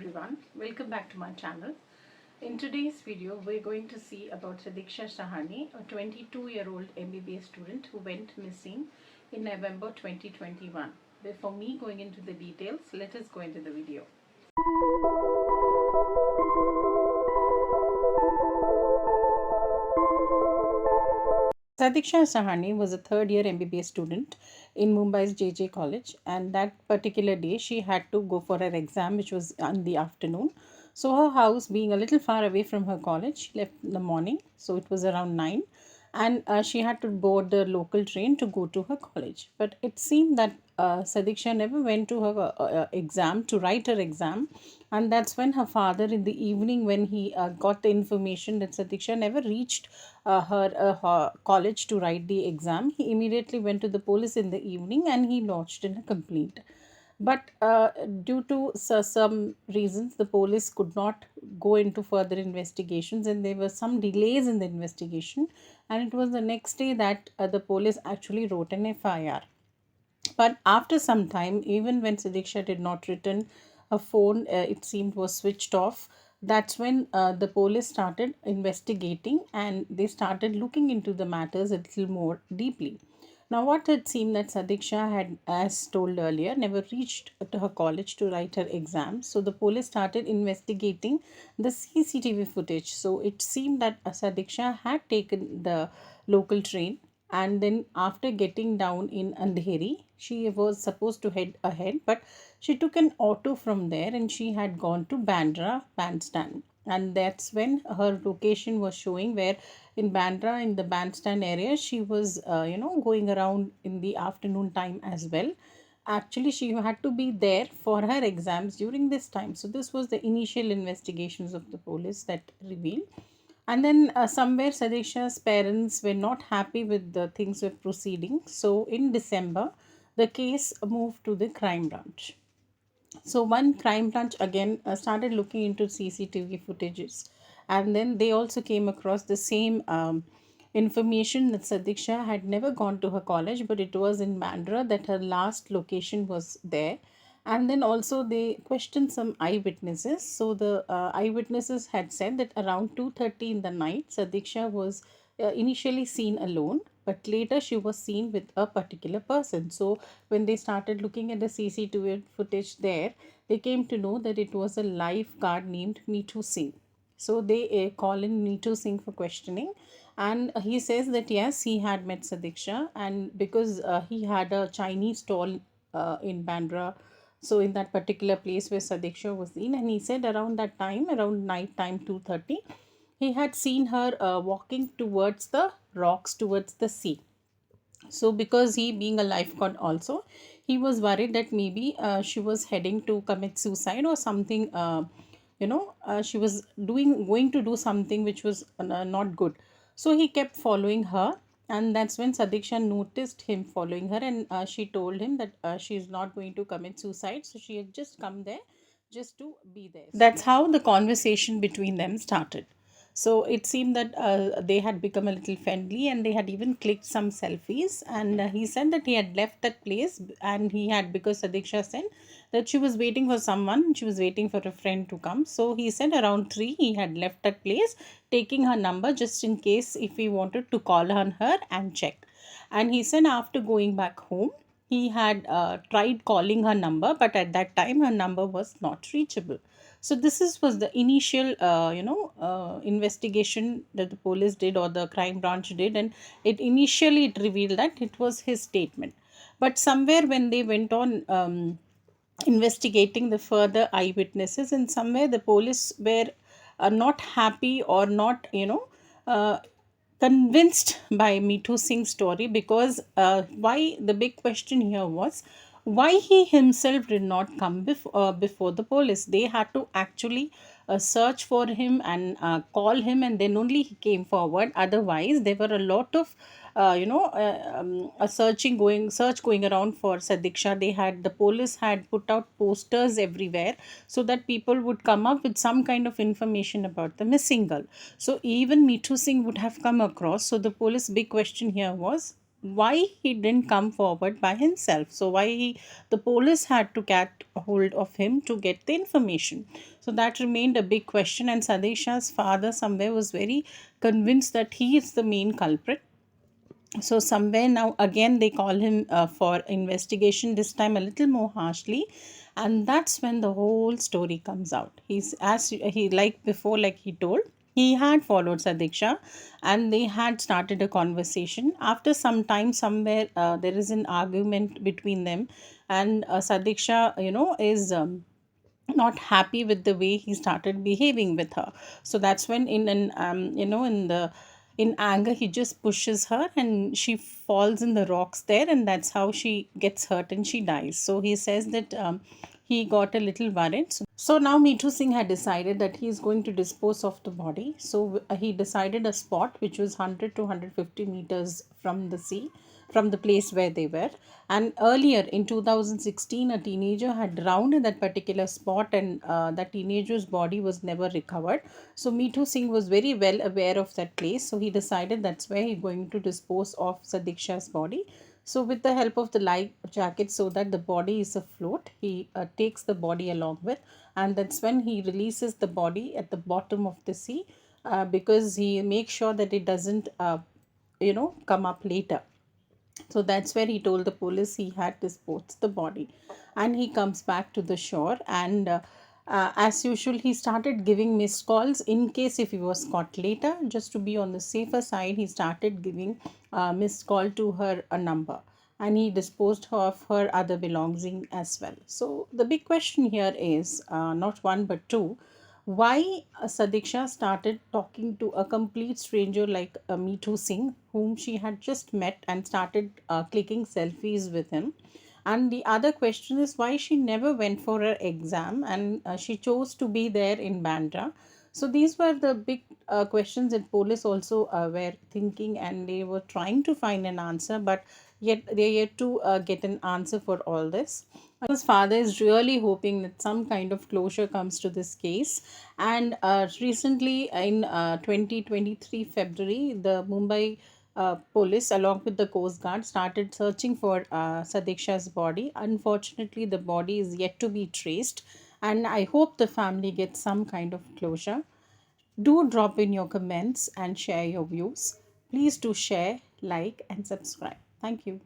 everyone, welcome back to my channel. In today's video we're going to see about Sadiksha Sahani, a 22-year-old MBBS student who went missing in November 2021. Before me going into the details, let us go into the video. Sadiksha Sahani was a third-year MBBS student in Mumbai's JJ College, and that particular day she had to go for her exam, which was in the afternoon. So her house, being a little far away from her college, she left in the morning. So it was around 9, and she had to board the local train to go to her college. But it seemed that Sadiksha never went to her exam to write her exam, and that's when her father, in the evening, when he got the information that Sadiksha never reached her college to write the exam, he immediately went to the police in the evening and he lodged in a complaint. But due to some reasons, the police could not go into further investigations, and there were some delays in the investigation. And it was the next day that the police actually wrote an FIR. But after some time, even when Sadiksha did not return, her phone, it seemed, was switched off. That's when the police started investigating and they started looking into the matters a little more deeply. Now, what it seemed that Sadiksha had, as told earlier, never reached to her college to write her exam. So the police started investigating the CCTV footage. So it seemed that Sadiksha had taken the local train, and then after getting down in Andheri, she was supposed to head ahead, but she took an auto from there and she had gone to Bandra bandstand. And that's when her location was showing, where in Bandra, in the bandstand area, she was going around in the afternoon time as well. Actually, she had to be there for her exams during this time. So this was the initial investigations of the police that revealed. And then somewhere Sadiksha's parents were not happy with the things were proceeding. So in December, the case moved to the crime branch. So one crime branch again started looking into CCTV footages, and then they also came across the same information that Sadiksha had never gone to her college, but it was in Bandra that her last location was there. And then also they questioned some eyewitnesses. So the eyewitnesses had said that around 2:30 in the night, Sadiksha was initially seen alone, but later she was seen with a particular person. So when they started looking at the CCTV footage there, they came to know that it was a lifeguard named Meetu Singh. So they call in Meetu Singh for questioning, and he says that yes, he had met Sadiksha, and because he had a Chinese stall in Bandra, so in that particular place where Sadiksha was in, and he said around that time, around night time 2:30, he had seen her walking towards the rocks, towards the sea. So because he being a lifeguard also, he was worried that maybe she was heading to commit suicide or something. She was going to do something which was not good. So he kept following her, and that's when Sadiksha noticed him following her, and she told him that she is not going to commit suicide. So she had just come there just to be there. That's how the conversation between them started. So it seemed that they had become a little friendly, and they had even clicked some selfies. And he said that he had left that place, and he had, because Sadiksha said that she was waiting for someone, she was waiting for a friend to come. So he said around 3 he had left that place, taking her number just in case if he wanted to call on her and check. And he said after going back home, he had tried calling her number, but at that time her number was not reachable. So was the initial investigation that the police did, or the crime branch did, and it revealed that it was his statement. But somewhere when they went on investigating the further eyewitnesses, and somewhere the police were not happy or not convinced by Meetu Singh's story, because why, the big question here was why he himself did not come before the police. They had to actually search for him and call him, and then only he came forward. Otherwise, there were a lot of a search going around for Sadiksha. The police had put out posters everywhere so that people would come up with some kind of information about the missing girl. So even Meetu Singh would have come across. So the police big question here was, why he didn't come forward by himself. So why the police had to get a hold of him to get the information. So that remained a big question, and Sadisha's father somewhere was very convinced that he is the main culprit. So somewhere now again they call him for investigation, this time a little more harshly, and that's when the whole story comes out. He's, as he, like before, like he told, he had followed Sadiksha and they had started a conversation. After some time, somewhere there is an argument between them, and Sadiksha, is not happy with the way he started behaving with her. So that's when in an in anger he just pushes her and she falls in the rocks there, and that's how she gets hurt and she dies. So he says that he got a little worried. So now Meetu Singh had decided that he is going to dispose of the body. So he decided a spot which was 100 to 150 meters from the sea, from the place where they were. And earlier in 2016, a teenager had drowned in that particular spot, and that teenager's body was never recovered. So Meetu Singh was very well aware of that place. So he decided that's where he's going to dispose of Sadiksha's body. So, with the help of the life jacket, so that the body is afloat, he takes the body along with, and that's when he releases the body at the bottom of the sea, because he makes sure that it doesn't, come up later. So that's where he told the police he had disposed the body, and he comes back to the shore, and as usual he started giving missed calls in case if he was caught later. Just to be on the safer side, he started giving missed call to her a number, and he disposed of her other belongings as well. So the big question here is not one but two: why Sadiksha started talking to a complete stranger like Meetu Singh, whom she had just met, and started clicking selfies with him. And the other question is why she never went for her exam, and she chose to be there in Bandra. So these were the big questions that police also were thinking, and they were trying to find an answer, but yet they yet to get an answer for all this. His father is really hoping that some kind of closure comes to this case. And recently, in 2023 February, the Mumbai police, along with the Coast Guard, started searching for Sadiksha's body. Unfortunately, the body is yet to be traced, and I hope the family gets some kind of closure. Do drop in your comments and share your views. Please do share, like, and subscribe. Thank you.